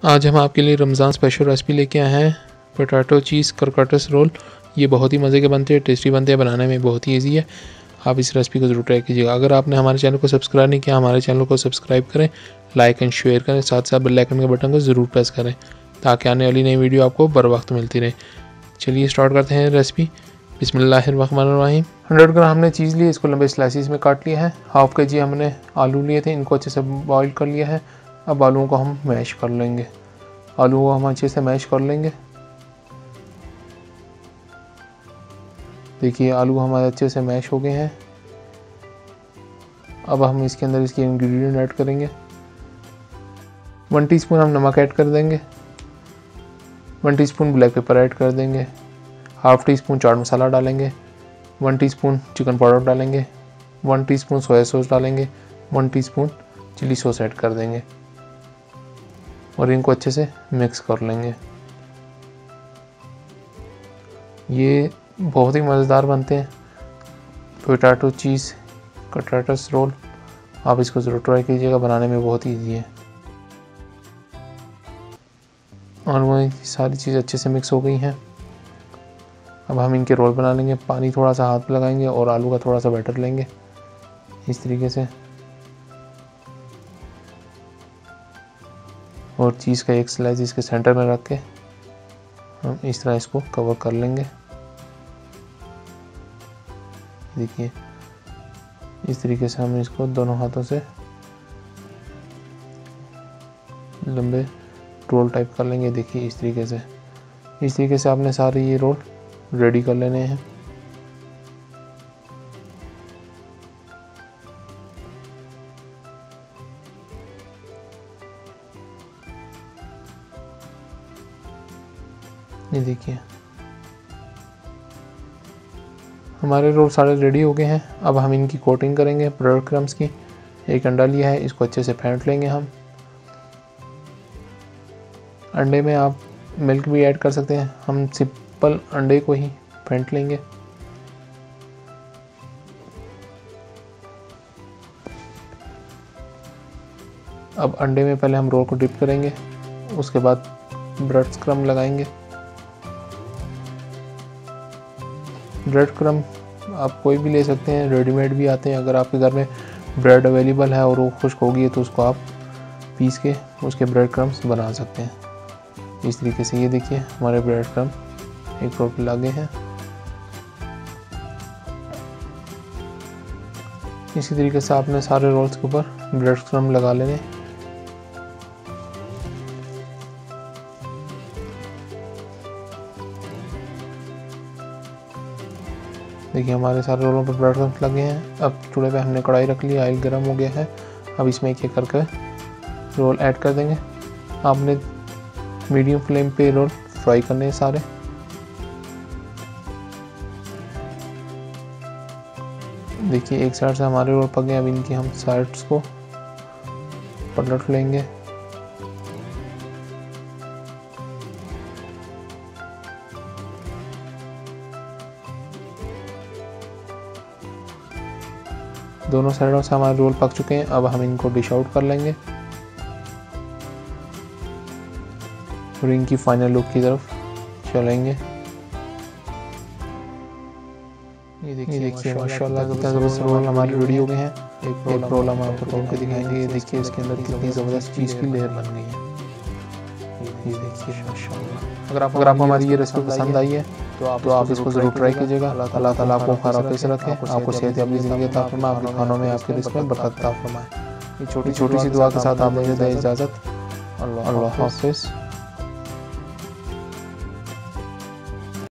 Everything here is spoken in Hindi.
आज हम आपके लिए रमज़ान स्पेशल रेसिपी लेके आए हैं पोटैटो चीज़ क्रॉकर्टस रोल। ये बहुत ही मज़े के बनते हैं, टेस्टी बनते हैं, बनाने में बहुत ही ईजी है। आप इस रेसिपी को ज़रूर ट्राई कीजिएगा। अगर आपने हमारे चैनल को सब्सक्राइब नहीं किया, हमारे चैनल को सब्सक्राइब करें, लाइक एंड शेयर करें, साथ साथ बेल आइकन के बटन को ज़रूर प्रेस करें ताकि आने वाली नई वीडियो आपको बर वक्त मिलती रहे। चलिए स्टार्ट करते हैं रेसिपी। बिस्मिल्लाहिर्रहमानिर्रहीम। 100 ग्राम हमने चीज़ ली, इसको लंबे स्लाइसिस में काट लिया है। हाफ के जी हमने आलू लिए थे, इनको अच्छे से बॉईल कर लिया है। अब आलूओं को हम मैश कर लेंगे। आलू को हम अच्छे से मैश कर लेंगे। देखिए आलू हमारे अच्छे से मैश हो गए हैं। अब हम इसके अंदर इसके इंग्रेडिएंट ऐड करेंगे। 1 टीस्पून हम नमक ऐड कर देंगे, 1 टीस्पून ब्लैक पेपर ऐड कर देंगे, half tea spoon chaat masala डालेंगे, 1 टीस्पून चिकन पाउडर डालेंगे, 1 टीस्पून सोया सॉस डालेंगे, 1 टीस्पून चिली सॉस ऐड कर देंगे और इनको अच्छे से मिक्स कर लेंगे। ये बहुत ही मज़ेदार बनते हैं पोटैटो चीज़ क्रॉकर्टस रोल। आप इसको ज़रूर ट्राई कीजिएगा, बनाने में बहुत ईजी है। और वो सारी चीज़ अच्छे से मिक्स हो गई हैं। अब हम इनके रोल बना लेंगे। पानी थोड़ा सा हाथ पे लगाएंगे और आलू का थोड़ा सा बैटर लेंगे इस तरीके से, और चीज़ का एक स्लाइस इसके सेंटर में रख के हम इस तरह इसको कवर कर लेंगे। देखिए इस तरीके से हम इसको दोनों हाथों से लंबे रोल टाइप कर लेंगे। देखिए इस तरीके से आपने सारे ये रोल रेडी कर लेने हैं। ये देखिए हमारे रोल सारे रेडी हो गए हैं। अब हम इनकी कोटिंग करेंगे ब्रेड क्रम्स की। एक अंडा लिया है, इसको अच्छे से फेंट लेंगे हम। अंडे में आप मिल्क भी ऐड कर सकते हैं, हम सिंपल अंडे को ही फेंट लेंगे। अब अंडे में पहले हम रोल को डिप करेंगे, उसके बाद ब्रेड क्रम्ब लगाएंगे। ब्रेड क्रम्ब आप कोई भी ले सकते हैं, रेडीमेड भी आते हैं। अगर आपके घर में ब्रेड अवेलेबल है और वो खुश्क होगी तो उसको आप पीस के उसके ब्रेड क्रम्ब्स बना सकते हैं इस तरीके से। ये देखिए हमारे ब्रेड क्रम्ब एक रोल पे लगे हैं। इसी तरीके से आपने सारे रोल्स के ऊपर ब्रेड क्रम्ब लगा लेने। देखिए हमारे सारे रोलों पर ब्रेड क्रम्ब्स लगे हैं। अब चूल्हे पे हमने कढ़ाई रख ली, ऑयल गर्म हो गया है। अब इसमें एक एक करके रोल ऐड कर देंगे। आपने मीडियम फ्लेम पे रोल फ्राई करने हैं सारे। देखिए एक साइड से हमारे रोल पक गए। अब इनकी हम साइड्स को पलट लेंगे। दोनों साइडों से हमारे रोल पक चुके हैं। अब हम इनको डिश आउट कर लेंगे और इनकी फाइनल लुक की तरफ चलेंगे। ये देखिए माशाल्लाह कितना ज़बरदस्त रोल हमारे रेडी हो गए हैं। एक रोल हम आपको तोड़ के दिखाएंगे। ये देखिए इसके अंदर कितनी ज़बरदस्त चीज़ की लेयर बन गई है। ये देखिए माशाल्लाह। अगर आपको हमारी ये रेसिपी पसंद आई है तो आप इसको ज़रूर ट्राई कीजिएगा। अल्लाह ताला आपको खैर से रखे, आपको सेहत अपनी ज़िंदगी अता फरमाए, आपके खानों में आपके रिज़्क़ में बरकत अता फरमाए। ये छोटी सी दुआ के साथ आप मुझे दें इजाज़त। अल्लाह हाफ़िज़।